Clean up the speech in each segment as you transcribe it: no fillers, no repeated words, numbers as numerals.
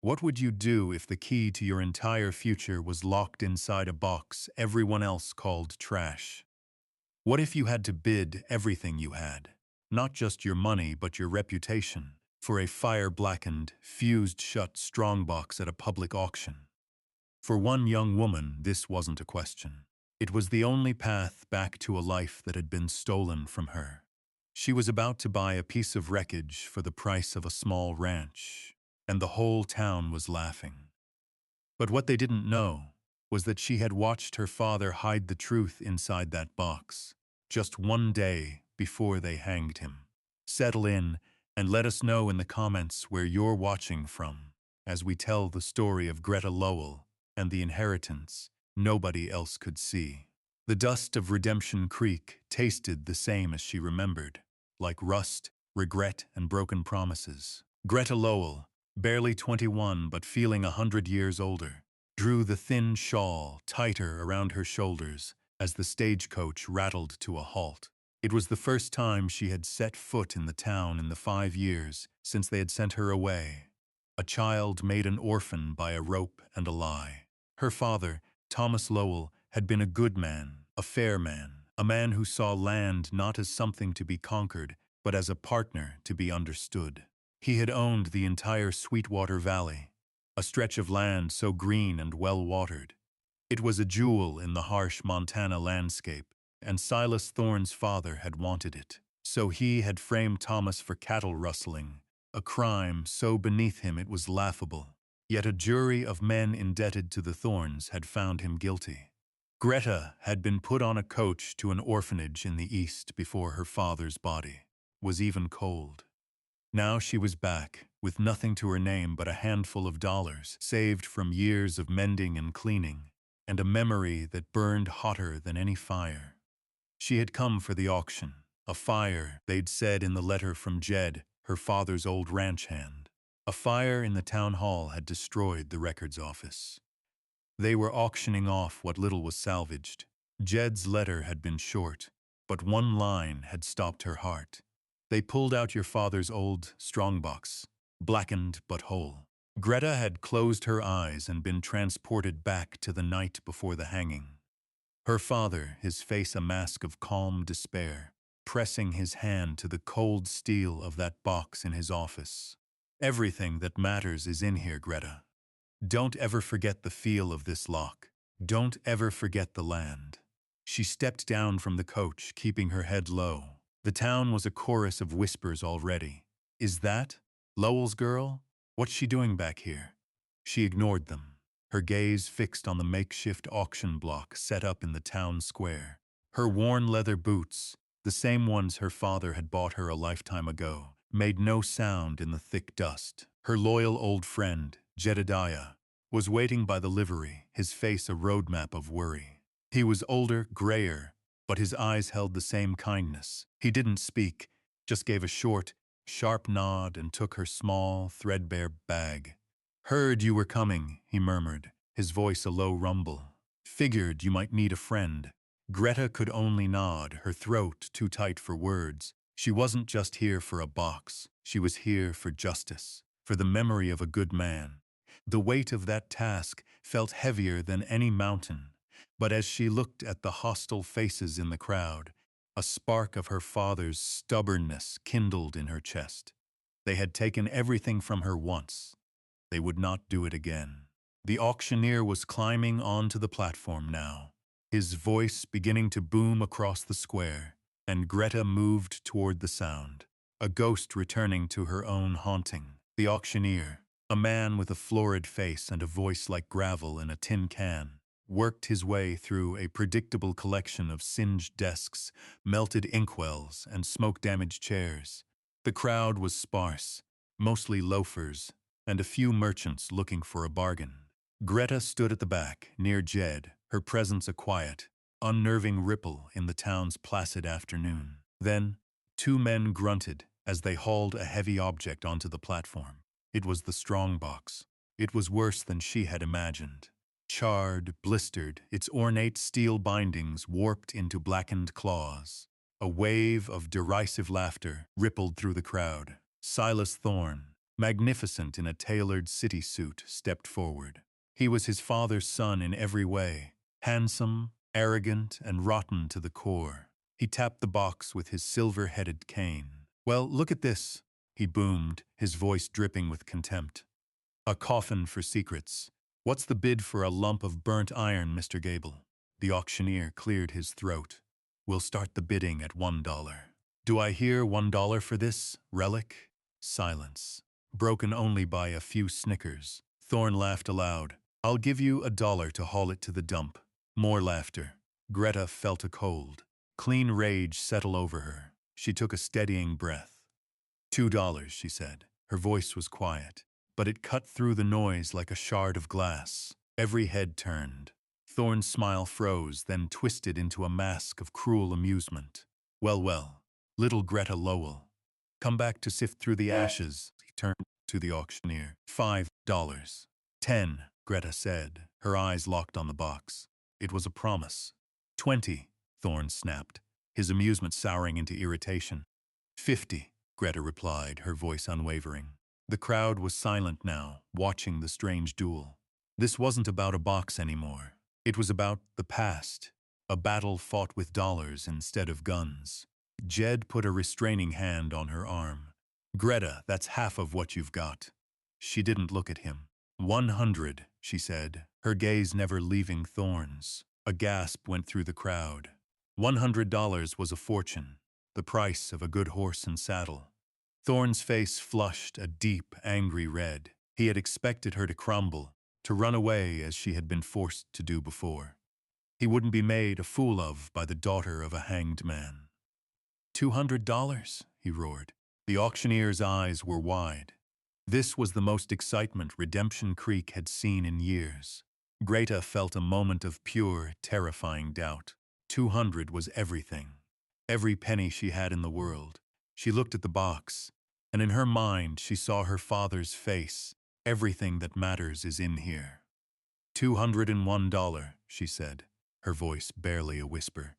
What would you do if the key to your entire future was locked inside a box everyone else called trash? What if you had to bid everything you had, not just your money but your reputation, for a fire-blackened, fused-shut strongbox at a public auction? For one young woman, this wasn't a question. It was the only path back to a life that had been stolen from her. She was about to buy a piece of wreckage for the price of a small ranch, and the whole town was laughing. But what they didn't know was that she had watched her father hide the truth inside that box, just one day before they hanged him. Settle in and let us know in the comments where you're watching from, as we tell the story of Greta Lowell and the inheritance nobody else could see. The dust of Redemption Creek tasted the same as she remembered, like rust, regret, and broken promises. Greta Lowell, barely 21 but feeling 100 years older, drew the thin shawl tighter around her shoulders as the stagecoach rattled to a halt. It was the first time she had set foot in the town in the 5 years since they had sent her away, a child made an orphan by a rope and a lie. Her father, Thomas Lowell, had been a good man, a fair man, a man who saw land not as something to be conquered, but as a partner to be understood. He had owned the entire Sweetwater Valley, a stretch of land so green and well-watered. It was a jewel in the harsh Montana landscape, and Silas Thorne's father had wanted it. So he had framed Thomas for cattle rustling, a crime so beneath him it was laughable. Yet a jury of men indebted to the Thornes had found him guilty. Greta had been put on a coach to an orphanage in the east before her father's body was even cold. Now she was back, with nothing to her name but a handful of dollars saved from years of mending and cleaning, and a memory that burned hotter than any fire. She had come for the auction, a fire, they'd said in the letter from Jed, her father's old ranch hand. A fire in the town hall had destroyed the records office. They were auctioning off what little was salvaged. Jed's letter had been short, but one line had stopped her heart. They pulled out your father's old strongbox, blackened but whole. Greta had closed her eyes and been transported back to the night before the hanging. Her father, his face a mask of calm despair, pressing his hand to the cold steel of that box in his office. Everything that matters is in here, Greta. Don't ever forget the feel of this lock. Don't ever forget the land. She stepped down from the coach, keeping her head low. The town was a chorus of whispers already. Is that Lowell's girl? What's she doing back here? She ignored them, her gaze fixed on the makeshift auction block set up in the town square. Her worn leather boots, the same ones her father had bought her a lifetime ago, made no sound in the thick dust. Her loyal old friend, Jedediah, was waiting by the livery, his face a roadmap of worry. He was older, grayer, but his eyes held the same kindness. He didn't speak, just gave a short, sharp nod and took her small, threadbare bag. "Heard you were coming," he murmured, his voice a low rumble. "Figured you might need a friend." Greta could only nod, her throat too tight for words. She wasn't just here for a box. She was here for justice, for the memory of a good man. The weight of that task felt heavier than any mountain, but as she looked at the hostile faces in the crowd, a spark of her father's stubbornness kindled in her chest. They had taken everything from her once. They would not do it again. The auctioneer was climbing onto the platform now, his voice beginning to boom across the square, and Greta moved toward the sound, a ghost returning to her own haunting. The auctioneer, a man with a florid face and a voice like gravel in a tin can, worked his way through a predictable collection of singed desks, melted inkwells, and smoke-damaged chairs. The crowd was sparse, mostly loafers, and a few merchants looking for a bargain. Greta stood at the back, near Jed, her presence a quiet, unnerving ripple in the town's placid afternoon. Then, two men grunted as they hauled a heavy object onto the platform. It was the strongbox. It was worse than she had imagined. Charred, blistered, its ornate steel bindings warped into blackened claws. A wave of derisive laughter rippled through the crowd. Silas Thorne, magnificent in a tailored city suit, stepped forward. He was his father's son in every way, handsome, arrogant, and rotten to the core. He tapped the box with his silver-headed cane. "Well, look at this," he boomed, his voice dripping with contempt. "A coffin for secrets. What's the bid for a lump of burnt iron, Mr. Gable?" The auctioneer cleared his throat. "We'll start the bidding at $1. "Do I hear $1 for this relic?" Silence, broken only by a few snickers. Thorne laughed aloud. "I'll give you $1 to haul it to the dump." More laughter. Greta felt a cold, clean rage settle over her. She took a steadying breath. $2, she said. Her voice was quiet, but it cut through the noise like a shard of glass. Every head turned. Thorne's smile froze, then twisted into a mask of cruel amusement. "Well, well, little Greta Lowell. Come back to sift through the ashes," he turned to the auctioneer. $5. "10, Greta said, her eyes locked on the box. It was a promise. 20, Thorne snapped, his amusement souring into irritation. 50, Greta replied, her voice unwavering. The crowd was silent now, watching the strange duel. This wasn't about a box anymore. It was about the past, a battle fought with dollars instead of guns. Jed put a restraining hand on her arm. "Greta, that's half of what you've got." She didn't look at him. 100, she said, her gaze never leaving Thorne's. A gasp went through the crowd. $100 was a fortune, the price of a good horse and saddle. Thorne's face flushed a deep, angry red. He had expected her to crumble, to run away as she had been forced to do before. He wouldn't be made a fool of by the daughter of a hanged man. $200, he roared. The auctioneer's eyes were wide. This was the most excitement Redemption Creek had seen in years. Greta felt a moment of pure, terrifying doubt. 200 was everything. Every penny she had in the world. She looked at the box, and in her mind she saw her father's face. Everything that matters is in here. $201, she said, her voice barely a whisper.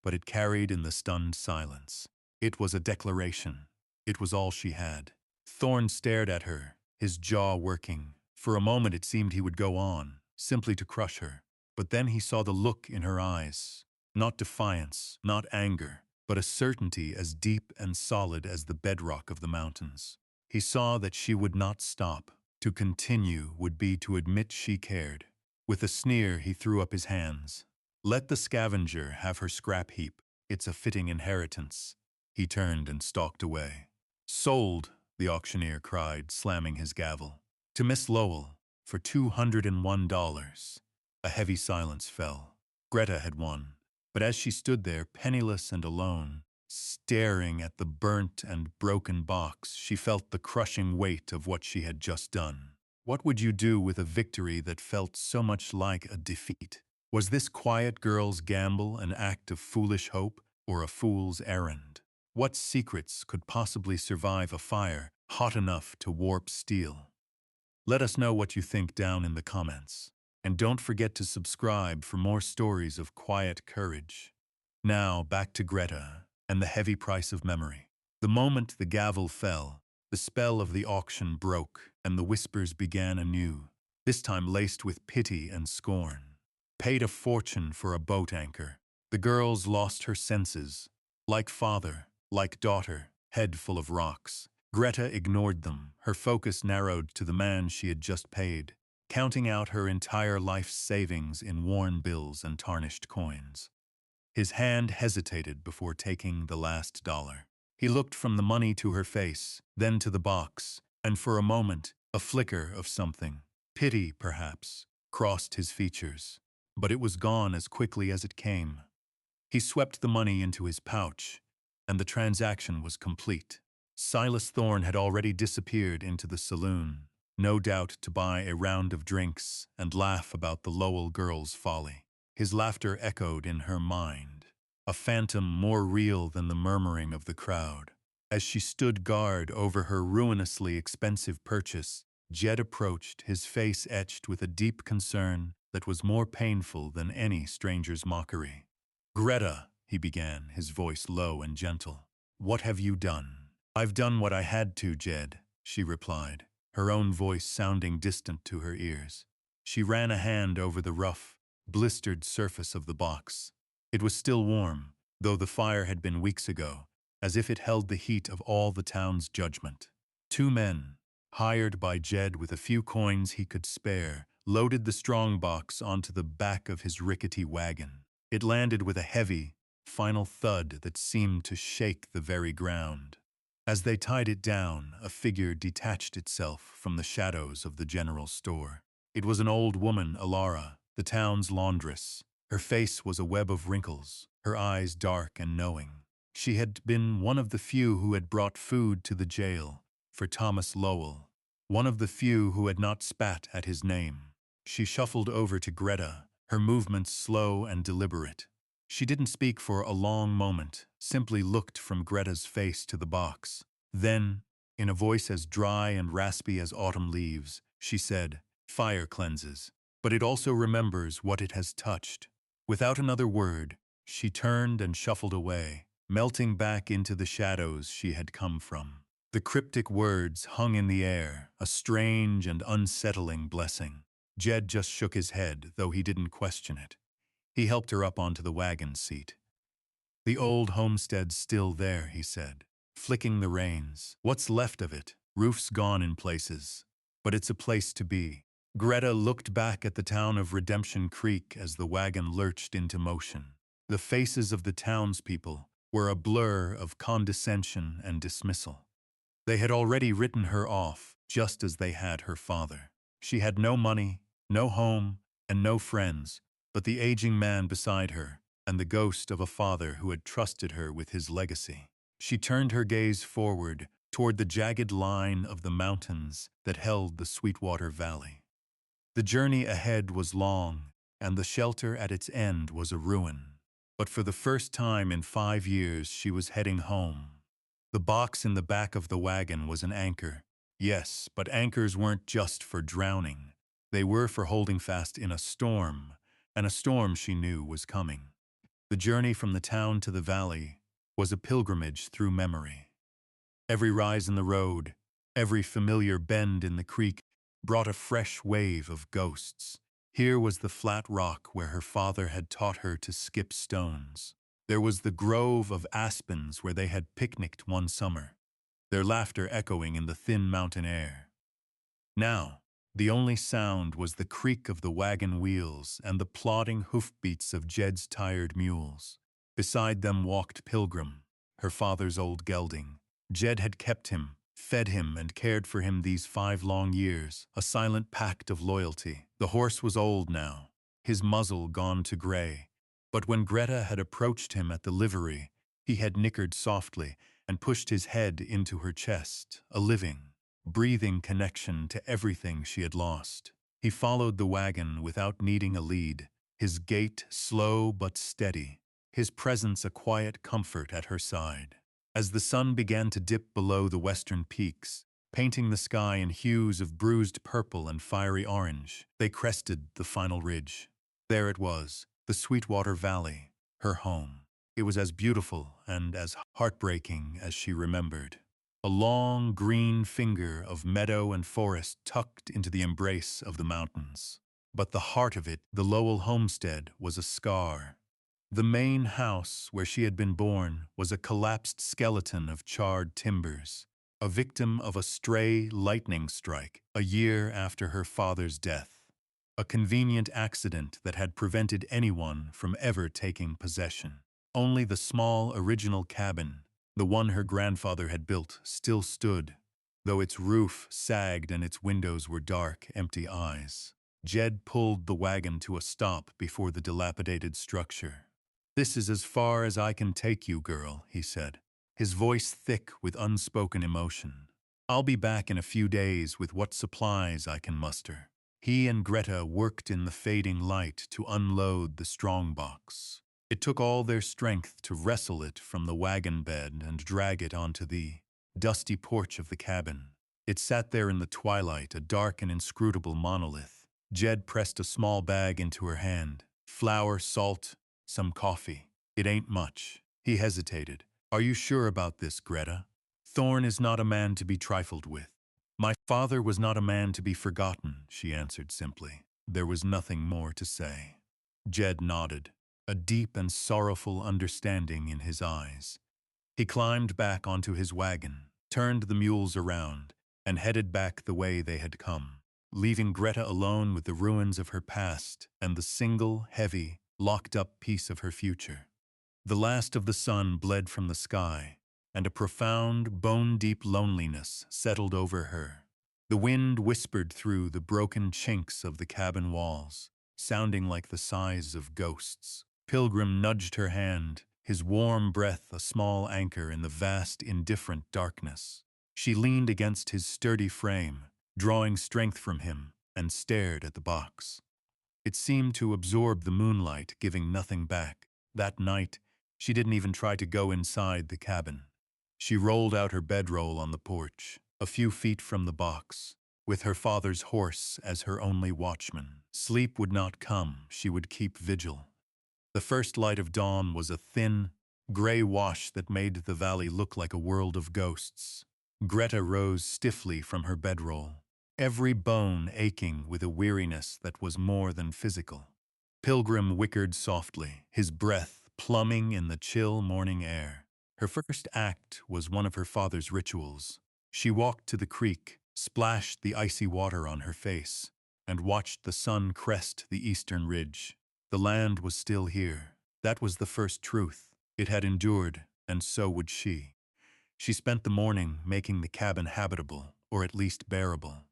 But it carried in the stunned silence. It was a declaration. It was all she had. Thorne stared at her, his jaw working. For a moment it seemed he would go on, simply to crush her. But then he saw the look in her eyes. Not defiance, not anger, but a certainty as deep and solid as the bedrock of the mountains. He saw that she would not stop. To continue would be to admit she cared. With a sneer, he threw up his hands. "Let the scavenger have her scrap heap. It's a fitting inheritance." He turned and stalked away. "Sold," the auctioneer cried, slamming his gavel. "To Miss Lowell, for $201. A heavy silence fell. Greta had won. But as she stood there, penniless and alone, staring at the burnt and broken box, she felt the crushing weight of what she had just done. What would you do with a victory that felt so much like a defeat? Was this quiet girl's gamble an act of foolish hope or a fool's errand? What secrets could possibly survive a fire hot enough to warp steel? Let us know what you think down in the comments. And don't forget to subscribe for more stories of quiet courage. Now, back to Greta and the heavy price of memory. The moment the gavel fell, the spell of the auction broke, and the whispers began anew, this time laced with pity and scorn. Paid a fortune for a boat anchor. The girls lost her senses. Like father, like daughter, head full of rocks. Greta ignored them, her focus narrowed to the man she had just paid, counting out her entire life's savings in worn bills and tarnished coins. His hand hesitated before taking the last dollar. He looked from the money to her face, then to the box, and for a moment, a flicker of something, pity perhaps, crossed his features. But it was gone as quickly as it came. He swept the money into his pouch, and the transaction was complete. Silas Thorne had already disappeared into the saloon, no doubt to buy a round of drinks and laugh about the Lowell girl's folly. His laughter echoed in her mind, a phantom more real than the murmuring of the crowd. As she stood guard over her ruinously expensive purchase, Jed approached, his face etched with a deep concern that was more painful than any stranger's mockery. "Greta," he began, his voice low and gentle, "what have you done?" "I've done what I had to, Jed. she replied, her own voice sounding distant to her ears. She ran a hand over the rough, blistered surface of the box. It was still warm, though the fire had been weeks ago, as if it held the heat of all the town's judgment. Two men, hired by Jed with a few coins he could spare, loaded the Strongbox onto the back of his rickety wagon. It landed with a heavy, final thud that seemed to shake the very ground. As they tied it down, a figure detached itself from the shadows of the general store. It was an old woman, Alara, the town's laundress. Her face was a web of wrinkles, her eyes dark and knowing. She had been one of the few who had brought food to the jail for Thomas Lowell, one of the few who had not spat at his name. She shuffled over to Greta, her movements slow and deliberate. She didn't speak for a long moment, simply looked from Greta's face to the box. Then, in a voice as dry and raspy as autumn leaves, she said, "Fire cleanses, but it also remembers what it has touched." Without another word, she turned and shuffled away, melting back into the shadows she had come from. The cryptic words hung in the air, a strange and unsettling blessing. Jed just shook his head, though he didn't question it. He helped her up onto the wagon seat. "The old homestead's still there," he said, flicking the reins. "What's left of it? Roof's gone in places, but it's a place to be." Greta looked back at the town of Redemption Creek as the wagon lurched into motion. The faces of the townspeople were a blur of condescension and dismissal. They had already written her off, just as they had her father. She had no money, no home, and no friends, but the aging man beside her, and the ghost of a father who had trusted her with his legacy. She turned her gaze forward, toward the jagged line of the mountains that held the Sweetwater Valley. The journey ahead was long, and the shelter at its end was a ruin. But for the first time in 5 years, she was heading home. The box in the back of the wagon was an anchor. Yes, but anchors weren't just for drowning. They were for holding fast in a storm, and a storm she knew was coming. The journey from the town to the valley was a pilgrimage through memory. Every rise in the road, every familiar bend in the creek brought a fresh wave of ghosts. Here was the flat rock where her father had taught her to skip stones. There was the grove of aspens where they had picnicked one summer, their laughter echoing in the thin mountain air. Now, the only sound was the creak of the wagon wheels and the plodding hoofbeats of Jed's tired mules. Beside them walked Pilgrim, her father's old gelding. Jed had kept him, fed him, and cared for him these 5 long years, a silent pact of loyalty. The horse was old now, his muzzle gone to gray. But when Greta had approached him at the livery, he had nickered softly and pushed his head into her chest, a living, breathing connection to everything she had lost. He followed the wagon without needing a lead, his gait slow but steady, his presence a quiet comfort at her side. As the sun began to dip below the western peaks, painting the sky in hues of bruised purple and fiery orange, they crested the final ridge. There it was, the Sweetwater Valley, her home. It was as beautiful and as heartbreaking as she remembered. A long, green finger of meadow and forest tucked into the embrace of the mountains. But the heart of it, the Lowell homestead, was a scar. The main house where she had been born was a collapsed skeleton of charred timbers, a victim of a stray lightning strike a year after her father's death. A convenient accident that had prevented anyone from ever taking possession. Only the small original cabin, the one her grandfather had built, still stood, though its roof sagged and its windows were dark, empty eyes. Jed pulled the wagon to a stop before the dilapidated structure. "This is as far as I can take you, girl," he said, his voice thick with unspoken emotion. "I'll be back in a few days with what supplies I can muster." He and Greta worked in the fading light to unload the Strongbox. It took all their strength to wrestle it from the wagon bed and drag it onto the dusty porch of the cabin. It sat there in the twilight, a dark and inscrutable monolith. Jed pressed a small bag into her hand. "Flour, salt, some coffee. It ain't much." He hesitated. "Are you sure about this, Greta? Thorne is not a man to be trifled with." My father was not a man to be forgotten, she answered simply. There was nothing more to say. Jed nodded, a deep and sorrowful understanding in his eyes. He climbed back onto his wagon, turned the mules around, and headed back the way they had come, leaving Greta alone with the ruins of her past and the single, heavy, locked-up piece of her future. The last of the sun bled from the sky, and a profound, bone-deep loneliness settled over her. The wind whispered through the broken chinks of the cabin walls, sounding like the sighs of ghosts. Pilgrim nudged her hand, his warm breath a small anchor in the vast, indifferent darkness. She leaned against his sturdy frame, drawing strength from him, and stared at the box. It seemed to absorb the moonlight, giving nothing back. That night, she didn't even try to go inside the cabin. She rolled out her bedroll on the porch, a few feet from the box, with her father's horse as her only watchman. Sleep would not come, she would keep vigil. The first light of dawn was a thin, gray wash that made the valley look like a world of ghosts. Greta rose stiffly from her bedroll, every bone aching with a weariness that was more than physical. Pilgrim whickered softly, his breath plumbing in the chill morning air. Her first act was one of her father's rituals. She walked to the creek, splashed the icy water on her face, and watched the sun crest the eastern ridge. The land was still here. That was the first truth. It had endured, and so would she. She spent the morning making the cabin habitable, or at least bearable.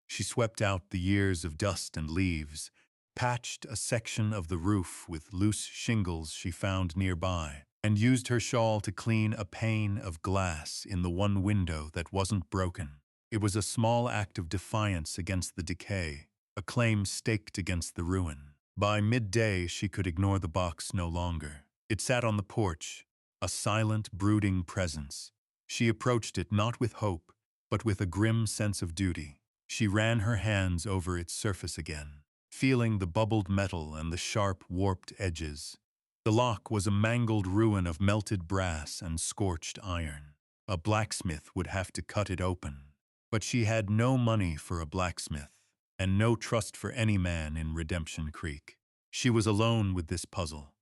She swept out the years of dust and leaves, patched a section of the roof with loose shingles she found nearby, and used her shawl to clean a pane of glass in the one window that wasn't broken. It was a small act of defiance against the decay, a claim staked against the ruin. By midday, she could ignore the box no longer. It sat on the porch, a silent, brooding presence. She approached it not with hope, but with a grim sense of duty. She ran her hands over its surface again, feeling the bubbled metal and the sharp, warped edges. The lock was a mangled ruin of melted brass and scorched iron. A blacksmith would have to cut it open. But she had no money for a blacksmith, and no trust for any man in Redemption Creek. She was alone with this puzzle.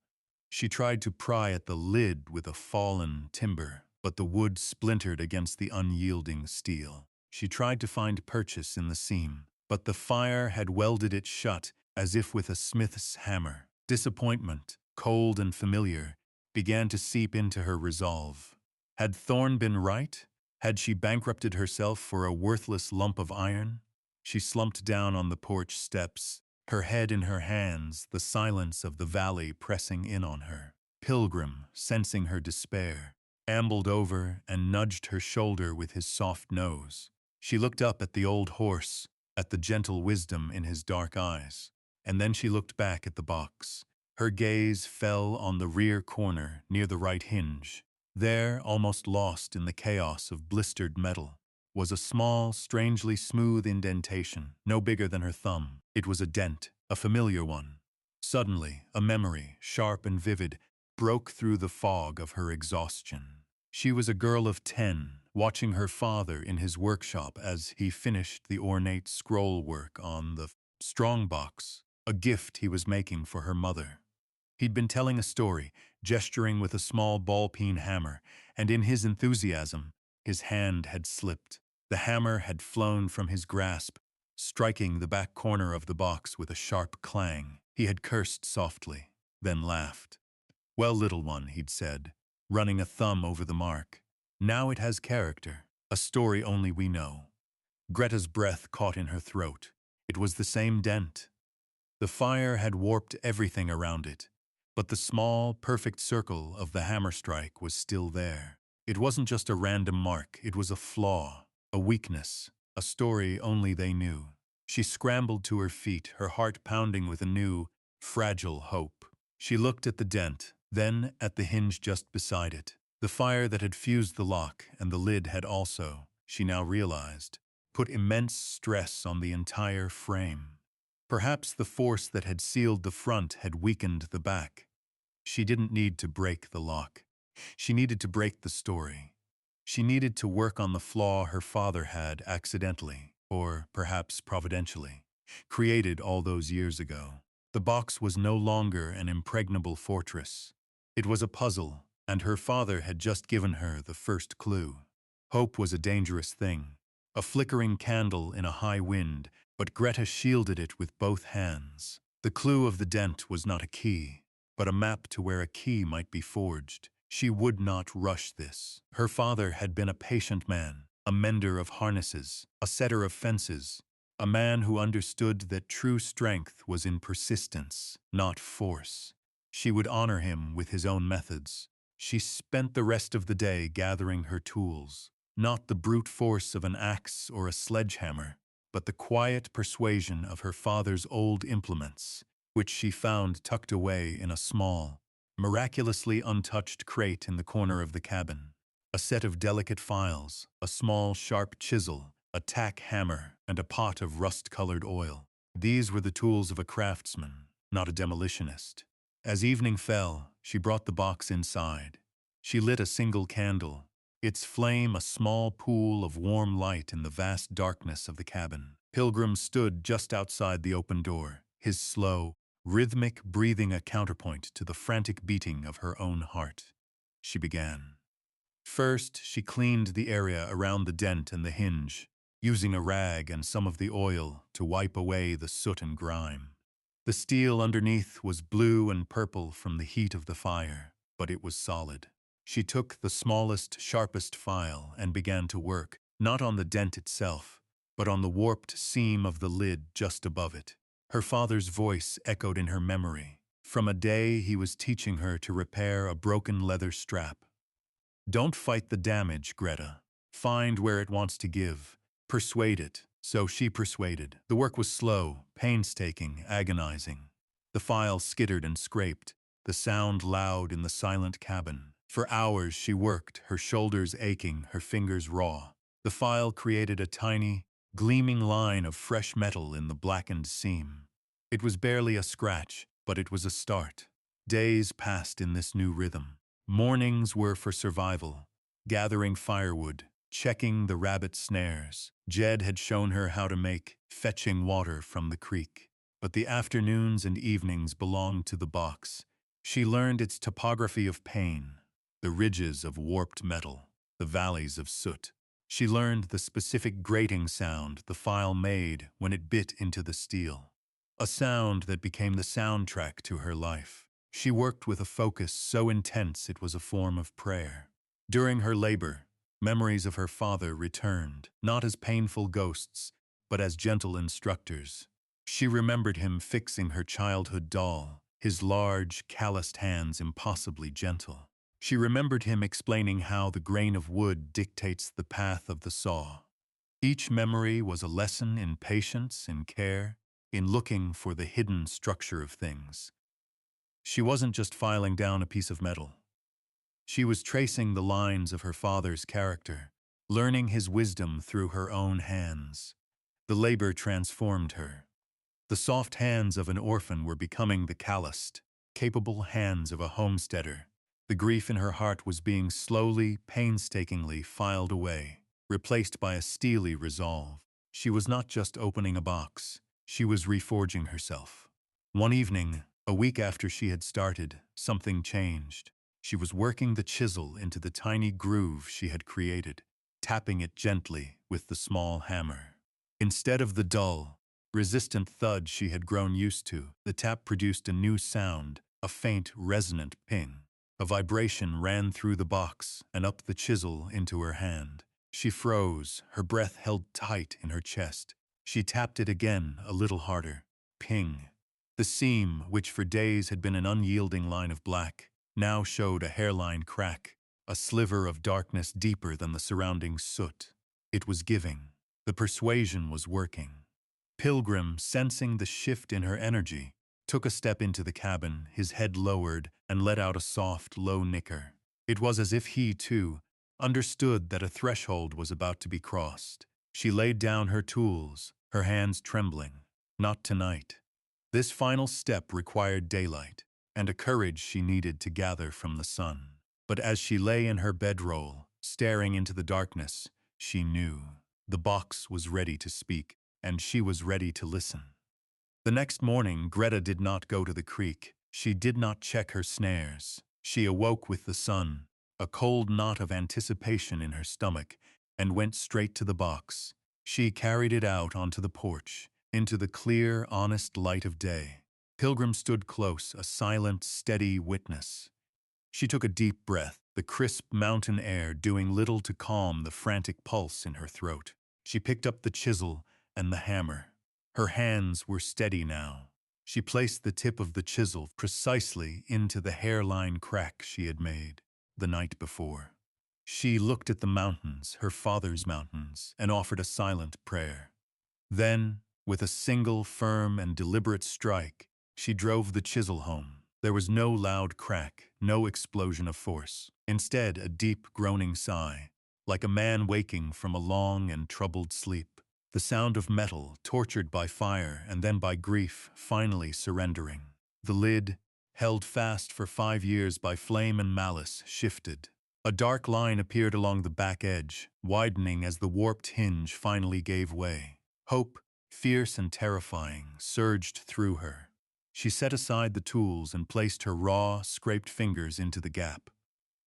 She tried to pry at the lid with a fallen timber, but the wood splintered against the unyielding steel. She tried to find purchase in the seam, but the fire had welded it shut as if with a smith's hammer. Disappointment, cold and familiar, began to seep into her resolve. Had Thorne been right? Had she bankrupted herself for a worthless lump of iron? She slumped down on the porch steps, her head in her hands, the silence of the valley pressing in on her. Pilgrim, sensing her despair, ambled over and nudged her shoulder with his soft nose. She looked up at the old horse, at the gentle wisdom in his dark eyes, and then she looked back at the box. Her gaze fell on the rear corner near the right hinge. There, almost lost in the chaos of blistered metal, was a small, strangely smooth indentation, no bigger than her thumb. It was a dent, a familiar one. Suddenly, a memory, sharp and vivid, broke through the fog of her exhaustion. She was a girl of 10, watching her father in his workshop as he finished the ornate scroll work on the Strongbox, a gift he was making for her mother. He'd been telling a story, gesturing with a small ball-peen hammer, and in his enthusiasm, his hand had slipped. The hammer had flown from his grasp, striking the back corner of the box with a sharp clang. He had cursed softly, then laughed. "Well, little one," he'd said, running a thumb over the mark. "Now it has character, a story only we know." Greta's breath caught in her throat. It was the same dent. The fire had warped everything around it, but the small, perfect circle of the hammer strike was still there. It wasn't just a random mark, it was a flaw, a weakness, a story only they knew. She scrambled to her feet, her heart pounding with a new, fragile hope. She looked at the dent, then at the hinge just beside it. The fire that had fused the lock, and the lid had also, she now realized, put immense stress on the entire frame. Perhaps the force that had sealed the front had weakened the back. She didn't need to break the lock. She needed to break the story. She needed to work on the flaw her father had accidentally, or perhaps providentially, created all those years ago. The box was no longer an impregnable fortress. It was a puzzle, and her father had just given her the first clue. Hope was a dangerous thing, a flickering candle in a high wind, but Greta shielded it with both hands. The clue of the dent was not a key, but a map to where a key might be forged. She would not rush this. Her father had been a patient man, a mender of harnesses, a setter of fences, a man who understood that true strength was in persistence, not force. She would honor him with his own methods. She spent the rest of the day gathering her tools, not the brute force of an axe or a sledgehammer, but the quiet persuasion of her father's old implements, which she found tucked away in a small, miraculously untouched crate in the corner of the cabin. A set of delicate files, a small sharp chisel, a tack hammer, and a pot of rust-colored oil. These were the tools of a craftsman, not a demolitionist. As evening fell, she brought the box inside. She lit a single candle, its flame a small pool of warm light in the vast darkness of the cabin. Pilgrim stood just outside the open door, his slow, rhythmic breathing a counterpoint to the frantic beating of her own heart. She began. First, she cleaned the area around the dent and the hinge, using a rag and some of the oil to wipe away the soot and grime. The steel underneath was blue and purple from the heat of the fire, but it was solid. She took the smallest, sharpest file and began to work, not on the dent itself, but on the warped seam of the lid just above it. Her father's voice echoed in her memory, from a day he was teaching her to repair a broken leather strap. Don't fight the damage, Greta. Find where it wants to give. Persuade it. So she persuaded. The work was slow, painstaking, agonizing. The file skittered and scraped, the sound loud in the silent cabin. For hours she worked, her shoulders aching, her fingers raw. The file created a tiny, gleaming line of fresh metal in the blackened seam. It was barely a scratch, but it was a start. Days passed in this new rhythm. Mornings were for survival, gathering firewood, checking the rabbit snares. Jed had shown her how to make fetching water from the creek. But the afternoons and evenings belonged to the box. She learned its topography of pain, the ridges of warped metal, the valleys of soot. She learned the specific grating sound the file made when it bit into the steel, a sound that became the soundtrack to her life. She worked with a focus so intense it was a form of prayer. During her labor, memories of her father returned, not as painful ghosts, but as gentle instructors. She remembered him fixing her childhood doll, his large, calloused hands impossibly gentle. She remembered him explaining how the grain of wood dictates the path of the saw. Each memory was a lesson in patience, in care, in looking for the hidden structure of things. She wasn't just filing down a piece of metal. She was tracing the lines of her father's character, learning his wisdom through her own hands. The labor transformed her. The soft hands of an orphan were becoming the calloused, capable hands of a homesteader. The grief in her heart was being slowly, painstakingly filed away, replaced by a steely resolve. She was not just opening a box, she was reforging herself. One evening, a week after she had started, something changed. She was working the chisel into the tiny groove she had created, tapping it gently with the small hammer. Instead of the dull, resistant thud she had grown used to, the tap produced a new sound, a faint, resonant ping. A vibration ran through the box and up the chisel into her hand. She froze, her breath held tight in her chest. She tapped it again, a little harder. Ping. The seam, which for days had been an unyielding line of black, now showed a hairline crack, a sliver of darkness deeper than the surrounding soot. It was giving. The persuasion was working. Pilgrim, sensing the shift in her energy, took a step into the cabin, his head lowered, and let out a soft, low nicker. It was as if he, too, understood that a threshold was about to be crossed. She laid down her tools, her hands trembling. Not tonight. This final step required daylight, and a courage she needed to gather from the sun. But as she lay in her bedroll, staring into the darkness. She knew. The box was ready to speak, and she was ready to listen. The next morning, Greta did not go to the creek. She did not check her snares. She awoke with the sun, a cold knot of anticipation in her stomach, and went straight to the box. She carried it out onto the porch, into the clear, honest light of day. Pilgrim stood close, a silent, steady witness. She took a deep breath, the crisp mountain air doing little to calm the frantic pulse in her throat. She picked up the chisel and the hammer. Her hands were steady now. She placed the tip of the chisel precisely into the hairline crack she had made the night before. She looked at the mountains, her father's mountains, and offered a silent prayer. Then, with a single firm and deliberate strike, she drove the chisel home. There was no loud crack, no explosion of force. Instead, a deep, groaning sigh, like a man waking from a long and troubled sleep. The sound of metal, tortured by fire and then by grief, finally surrendering. The lid, held fast for 5 years by flame and malice, shifted. A dark line appeared along the back edge, widening as the warped hinge finally gave way. Hope, fierce and terrifying, surged through her. She set aside the tools and placed her raw, scraped fingers into the gap.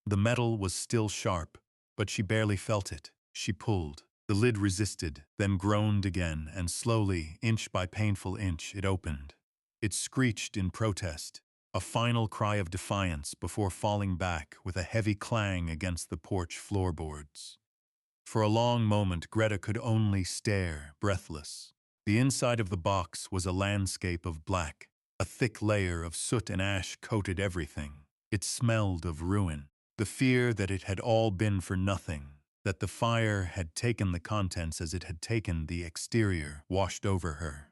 The metal was still sharp, but she barely felt it. She pulled. The lid resisted, then groaned again, and slowly, inch by painful inch, it opened. It screeched in protest, a final cry of defiance before falling back with a heavy clang against the porch floorboards. For a long moment, Greta could only stare, breathless. The inside of the box was a landscape of black. A thick layer of soot and ash coated everything. It smelled of ruin. The fear that it had all been for nothing, that the fire had taken the contents as it had taken the exterior, washed over her.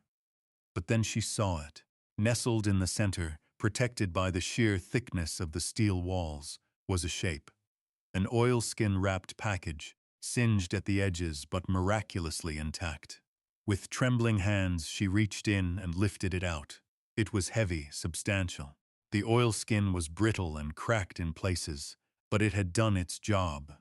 But then she saw it. Nestled in the center, protected by the sheer thickness of the steel walls, was a shape. An oilskin-wrapped package, singed at the edges but miraculously intact. With trembling hands, she reached in and lifted it out. It was heavy, substantial. The oilskin was brittle and cracked in places, but it had done its job.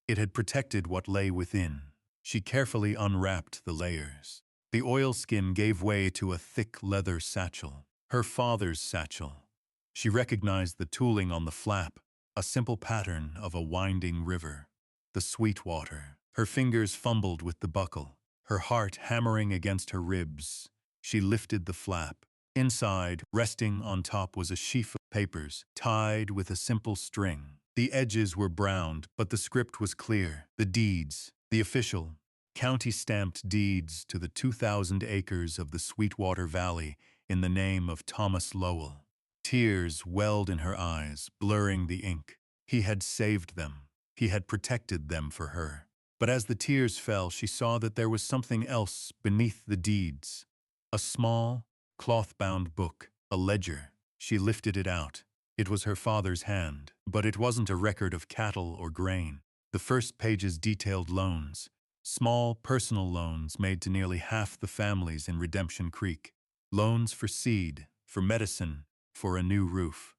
It had protected what lay within. She carefully unwrapped the layers. The oilskin gave way to a thick leather satchel, her father's satchel. She recognized the tooling on the flap, a simple pattern of a winding river. The Sweetwater. Her fingers fumbled with the buckle, her heart hammering against her ribs. She lifted the flap. Inside, resting on top, was a sheaf of papers, tied with a simple string. The edges were browned, but the script was clear. The deeds, the official, county-stamped deeds to the 2,000 acres of the Sweetwater Valley in the name of Thomas Lowell. Tears welled in her eyes, blurring the ink. He had saved them. He had protected them for her. But as the tears fell, she saw that there was something else beneath the deeds. A small, cloth-bound book, a ledger. She lifted it out. It was her father's hand, but it wasn't a record of cattle or grain. The first pages detailed loans, small personal loans made to nearly half the families in Redemption Creek. Loans for seed, for medicine, for a new roof.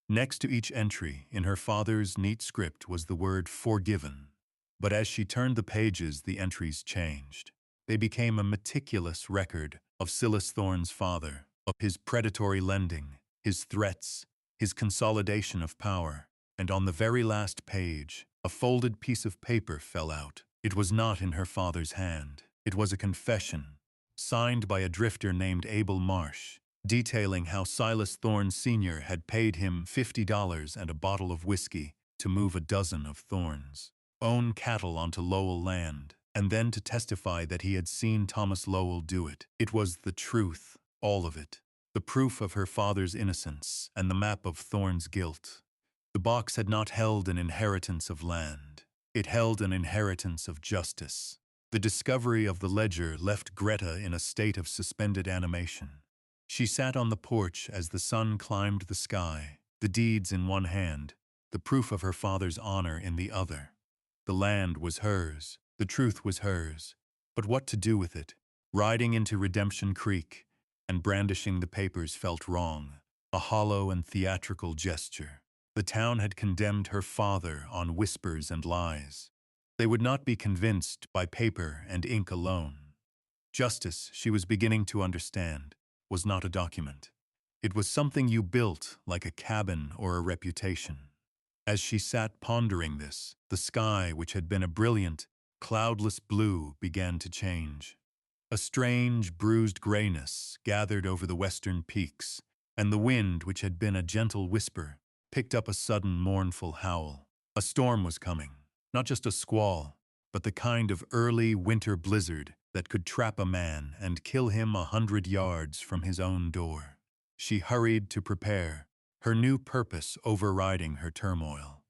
Next to each entry, in her father's neat script, was the word forgiven. But as she turned the pages, the entries changed. They became a meticulous record of Silas Thorne's father, of his predatory lending, his threats, his consolidation of power. And on the very last page, a folded piece of paper fell out. It was not in her father's hand. It was a confession, signed by a drifter named Abel Marsh, detailing how Silas Thorne Sr. had paid him $50 and a bottle of whiskey to move a dozen of Thorne's own cattle onto Lowell land, and then to testify that he had seen Thomas Lowell do it. It was the truth, all of it. The proof of her father's innocence and the map of Thorne's guilt. The box had not held an inheritance of land. It held an inheritance of justice. The discovery of the ledger left Greta in a state of suspended animation. She sat on the porch as the sun climbed the sky, the deeds in one hand, the proof of her father's honor in the other. The land was hers, the truth was hers, but what to do with it? Riding into Redemption Creek and brandishing the papers felt wrong, a hollow and theatrical gesture. The town had condemned her father on whispers and lies. They would not be convinced by paper and ink alone. Justice, she was beginning to understand, was not a document. It was something you built like a cabin or a reputation. As she sat pondering this, the sky, which had been a brilliant, cloudless blue, began to change. A strange, bruised grayness gathered over the western peaks, and the wind, which had been a gentle whisper, picked up a sudden mournful howl. A storm was coming, not just a squall, but the kind of early winter blizzard that could trap a man and kill him 100 yards from his own door. She hurried to prepare, her new purpose overriding her turmoil.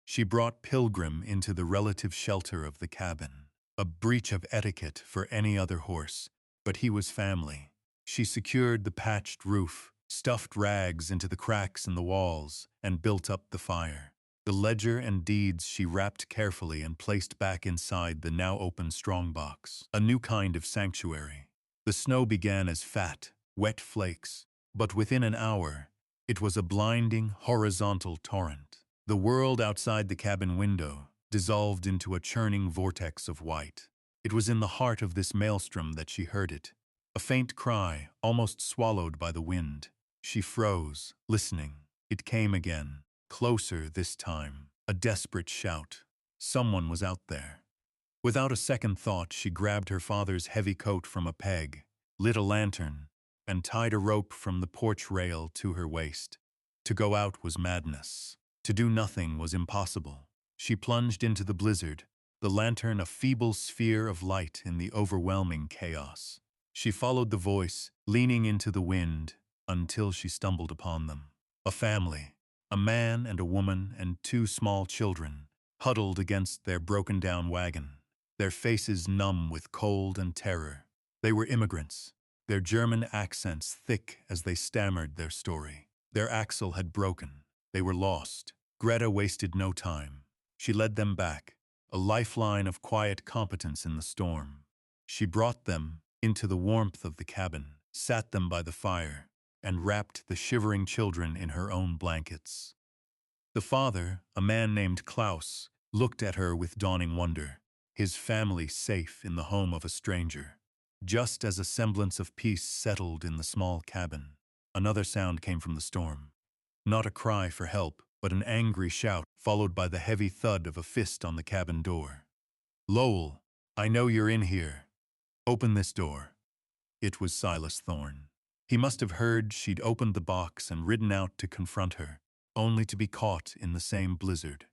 She brought Pilgrim into the relative shelter of the cabin. A breach of etiquette for any other horse, but he was family. She secured the patched roof, stuffed rags into the cracks in the walls, and built up the fire. The ledger and deeds she wrapped carefully and placed back inside the now open strongbox, a new kind of sanctuary. The snow began as fat, wet flakes, but within an hour, it was a blinding, horizontal torrent. The world outside the cabin window dissolved into a churning vortex of white. It was in the heart of this maelstrom that she heard it, a faint cry, almost swallowed by the wind. She froze, listening. It came again, closer this time, a desperate shout. Someone was out there. Without a second thought, she grabbed her father's heavy coat from a peg, lit a lantern, and tied a rope from the porch rail to her waist. To go out was madness. To do nothing was impossible. She plunged into the blizzard, the lantern a feeble sphere of light in the overwhelming chaos. She followed the voice, leaning into the wind, until she stumbled upon them. A family, a man and a woman and 2 small children, huddled against their broken-down wagon, their faces numb with cold and terror. They were immigrants, their German accents thick as they stammered their story. Their axle had broken. They were lost. Greta wasted no time. She led them back, a lifeline of quiet competence in the storm. She brought them into the warmth of the cabin, sat them by the fire, and wrapped the shivering children in her own blankets. The father, a man named Klaus, looked at her with dawning wonder, his family safe in the home of a stranger. Just as a semblance of peace settled in the small cabin, another sound came from the storm. Not a cry for help, but an angry shout, followed by the heavy thud of a fist on the cabin door. "Lowell, I know you're in here. Open this door." It was Silas Thorne. He must have heard she'd opened the box and ridden out to confront her, only to be caught in the same blizzard.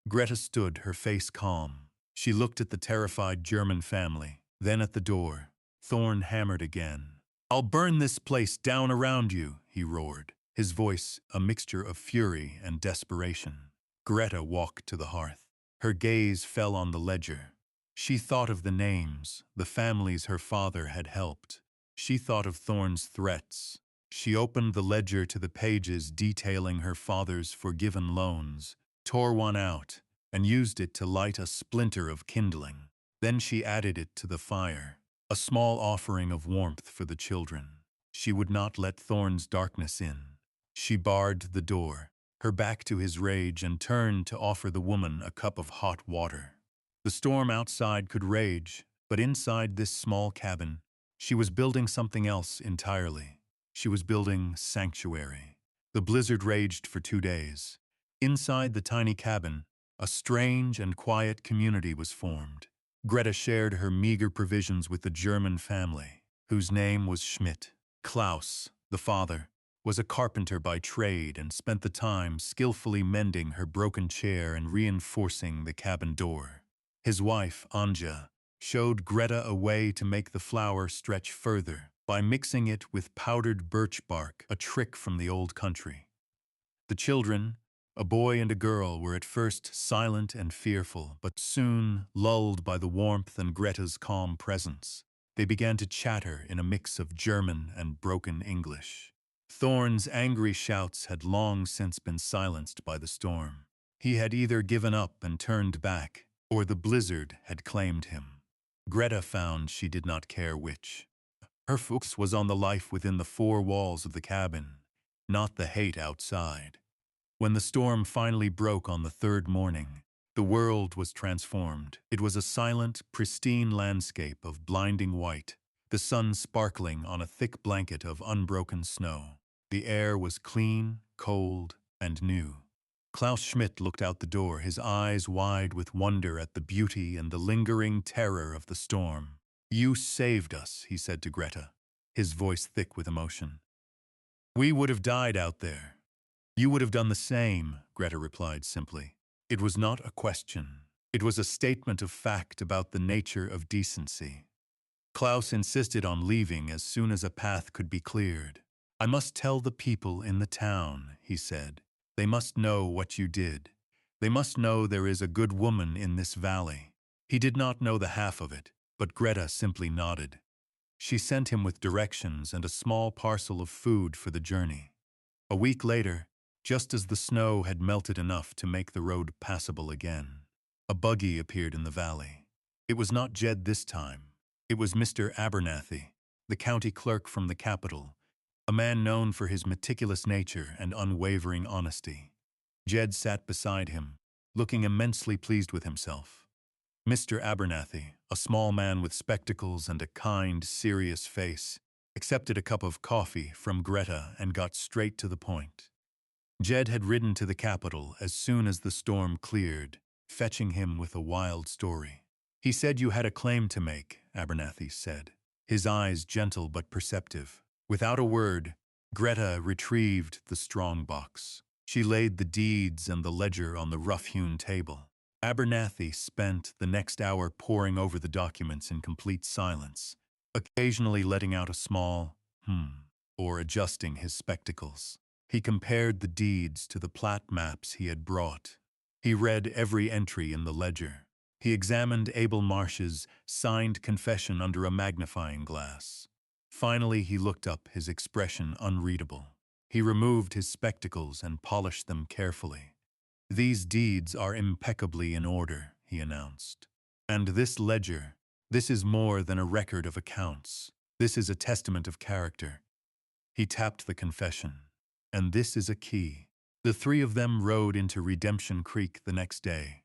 Greta stood, her face calm. She looked at the terrified German family, then at the door. Thorne hammered again. "I'll burn this place down around you," he roared, his voice a mixture of fury and desperation. Greta walked to the hearth. Her gaze fell on the ledger. She thought of the names, the families her father had helped. She thought of Thorne's threats. She opened the ledger to the pages detailing her father's forgiven loans, tore one out, and used it to light a splinter of kindling. Then she added it to the fire, a small offering of warmth for the children. She would not let Thorne's darkness in. She barred the door, her back to his rage, and turned to offer the woman a cup of hot water. The storm outside could rage, but inside this small cabin, she was building something else entirely. She was building sanctuary. The blizzard raged for 2 days. Inside the tiny cabin, a strange and quiet community was formed. Greta shared her meager provisions with the German family, whose name was Schmidt. Klaus, the father, was a carpenter by trade and spent the time skillfully mending her broken chair and reinforcing the cabin door. His wife, Anja, showed Greta a way to make the flour stretch further by mixing it with powdered birch bark, a trick from the old country. The children, a boy and a girl, were at first silent and fearful, but soon, lulled by the warmth and Greta's calm presence, they began to chatter in a mix of German and broken English. Thorne's angry shouts had long since been silenced by the storm. He had either given up and turned back, or the blizzard had claimed him. Greta found she did not care which. Her focus was on the life within the 4 walls of the cabin, not the hate outside. When the storm finally broke on the 3rd morning, The world was transformed. It was a silent, pristine landscape of blinding white, the sun sparkling on a thick blanket of unbroken snow. The air was clean, cold, and new. Klaus Schmidt looked out the door, his eyes wide with wonder at the beauty and the lingering terror of the storm. "You saved us," he said to Greta, his voice thick with emotion. "We would have died out there." "You would have done the same," Greta replied simply. It was not a question. It was a statement of fact about the nature of decency. Klaus insisted on leaving as soon as a path could be cleared. "I must tell the people in the town," he said. "They must know what you did. They must know there is a good woman in this valley." He did not know the half of it, but Greta simply nodded. She sent him with directions and a small parcel of food for the journey. A week later, just as the snow had melted enough to make the road passable again, a buggy appeared in the valley. It was not Jed this time. It was Mr. Abernathy, the county clerk from the capital, a man known for his meticulous nature and unwavering honesty. Jed sat beside him, looking immensely pleased with himself. Mr. Abernathy, a small man with spectacles and a kind, serious face, accepted a cup of coffee from Greta and got straight to the point. Jed had ridden to the capital as soon as the storm cleared, fetching him with a wild story. "He said you had a claim to make," Abernathy said, his eyes gentle but perceptive. Without a word, Greta retrieved the strongbox. She laid the deeds and the ledger on the rough-hewn table. Abernathy spent the next hour poring over the documents in complete silence, occasionally letting out a small or adjusting his spectacles. He compared the deeds to the plat maps he had brought. He read every entry in the ledger. He examined Abel Marsh's signed confession under a magnifying glass. Finally, he looked up, his expression unreadable. He removed his spectacles and polished them carefully. "These deeds are impeccably in order," he announced. "And this ledger, this is more than a record of accounts. This is a testament of character." He tapped the confession. "And this is a key." The three of them rode into Redemption Creek the next day.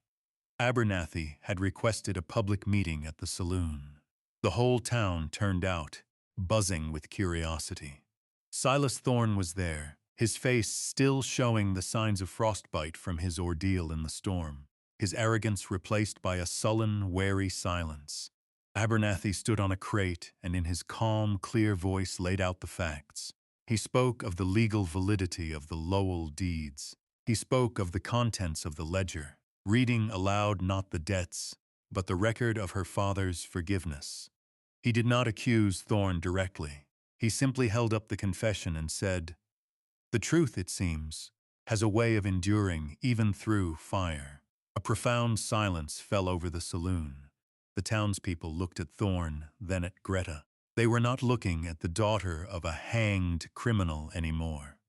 Abernathy had requested a public meeting at the saloon. The whole town turned out, buzzing with curiosity. Silas Thorne was there, his face still showing the signs of frostbite from his ordeal in the storm, his arrogance replaced by a sullen, wary silence. Abernathy stood on a crate and in his calm, clear voice laid out the facts. He spoke of the legal validity of the Lowell deeds. He spoke of the contents of the ledger, reading aloud not the debts, but the record of her father's forgiveness. He did not accuse Thorne directly. He simply held up the confession and said, "The truth, it seems, has a way of enduring even through fire." A profound silence fell over the saloon. The townspeople looked at Thorne, then at Greta. They were not looking at the daughter of a hanged criminal anymore.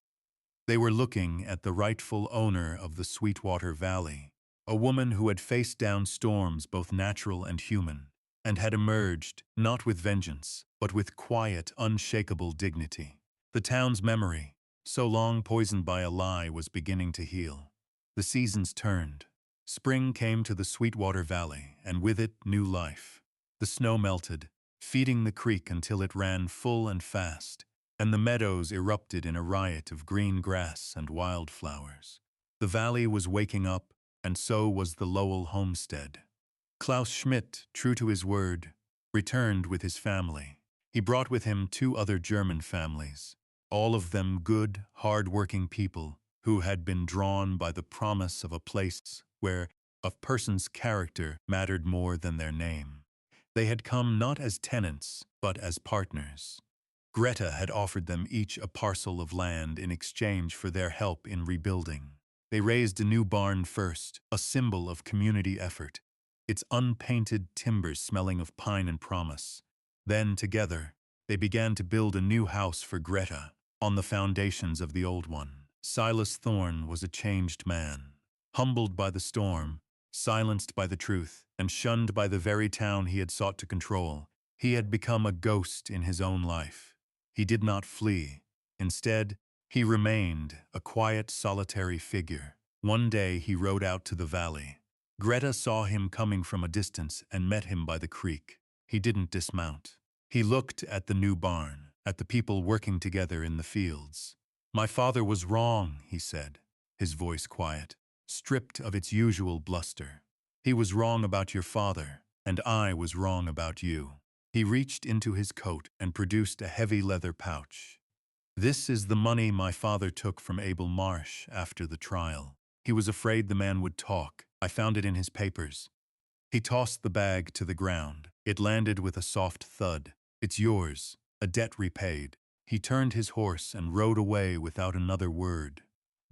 They were looking at the rightful owner of the Sweetwater Valley, a woman who had faced down storms both natural and human, and had emerged, not with vengeance, but with quiet, unshakable dignity. The town's memory, so long poisoned by a lie, was beginning to heal. The seasons turned. Spring came to the Sweetwater Valley, and with it, new life. The snow melted, feeding the creek until it ran full and fast, and the meadows erupted in a riot of green grass and wildflowers. The valley was waking up, and so was the Lowell homestead. Klaus Schmidt, true to his word, returned with his family. He brought with him 2 other German families, all of them good, hard-working people who had been drawn by the promise of a place where a person's character mattered more than their name. They had come not as tenants, but as partners. Greta had offered them each a parcel of land in exchange for their help in rebuilding. They raised a new barn first, a symbol of community effort, its unpainted timbers smelling of pine and promise. Then, together, they began to build a new house for Greta, on the foundations of the old one. Silas Thorne was a changed man, humbled by the storm, silenced by the truth, and shunned by the very town he had sought to control. He had become a ghost in his own life. He did not flee. Instead, he remained a quiet, solitary figure. One day he rode out to the valley. Greta saw him coming from a distance and met him by the creek. He didn't dismount. He looked at the new barn, at the people working together in the fields. "My father was wrong," he said, his voice quiet, stripped of its usual bluster. "He was wrong about your father, and I was wrong about you." He reached into his coat and produced a heavy leather pouch. "This is the money my father took from Abel Marsh after the trial. He was afraid the man would talk. I found it in his papers." He tossed the bag to the ground. It landed with a soft thud. "It's yours, a debt repaid." He turned his horse and rode away without another word.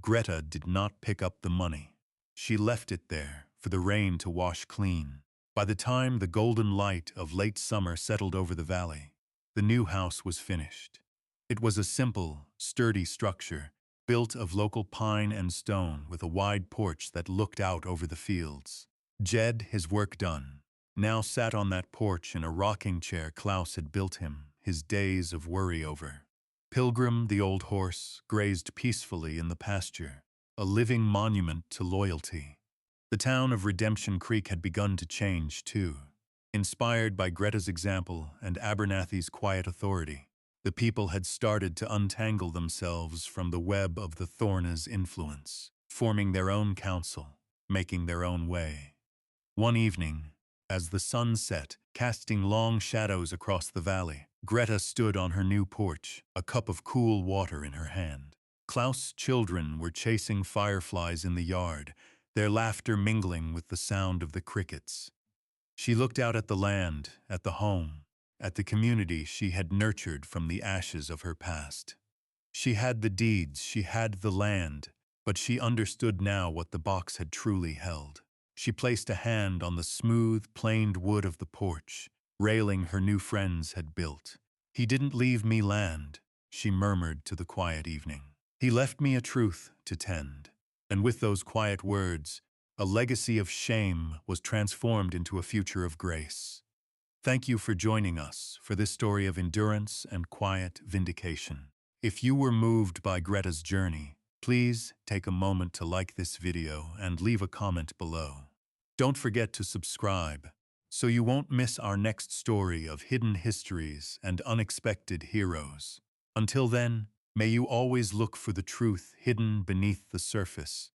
Greta did not pick up the money. She left it there for the rain to wash clean. By the time the golden light of late summer settled over the valley, the new house was finished. It was a simple, sturdy structure, built of local pine and stone with a wide porch that looked out over the fields. Jed, his work done, now sat on that porch in a rocking chair Klaus had built him, his days of worry over. Pilgrim, the old horse, grazed peacefully in the pasture, a living monument to loyalty. The town of Redemption Creek had begun to change, too. Inspired by Greta's example and Abernathy's quiet authority, the people had started to untangle themselves from the web of the Thornes' influence, forming their own council, making their own way. One evening, as the sun set, casting long shadows across the valley, Greta stood on her new porch, a cup of cool water in her hand. Klaus' children were chasing fireflies in the yard, their laughter mingling with the sound of the crickets. She looked out at the land, at the home, at the community she had nurtured from the ashes of her past. She had the deeds, she had the land, but she understood now what the box had truly held. She placed a hand on the smooth, planed wood of the porch, railing her new friends had built. "He didn't leave me land," she murmured to the quiet evening. "He left me a truth to tend." And with those quiet words, a legacy of shame was transformed into a future of grace. Thank you for joining us for this story of endurance and quiet vindication. If you were moved by Greta's journey, please take a moment to like this video and leave a comment below. Don't forget to subscribe so you won't miss our next story of hidden histories and unexpected heroes. Until then, may you always look for the truth hidden beneath the surface.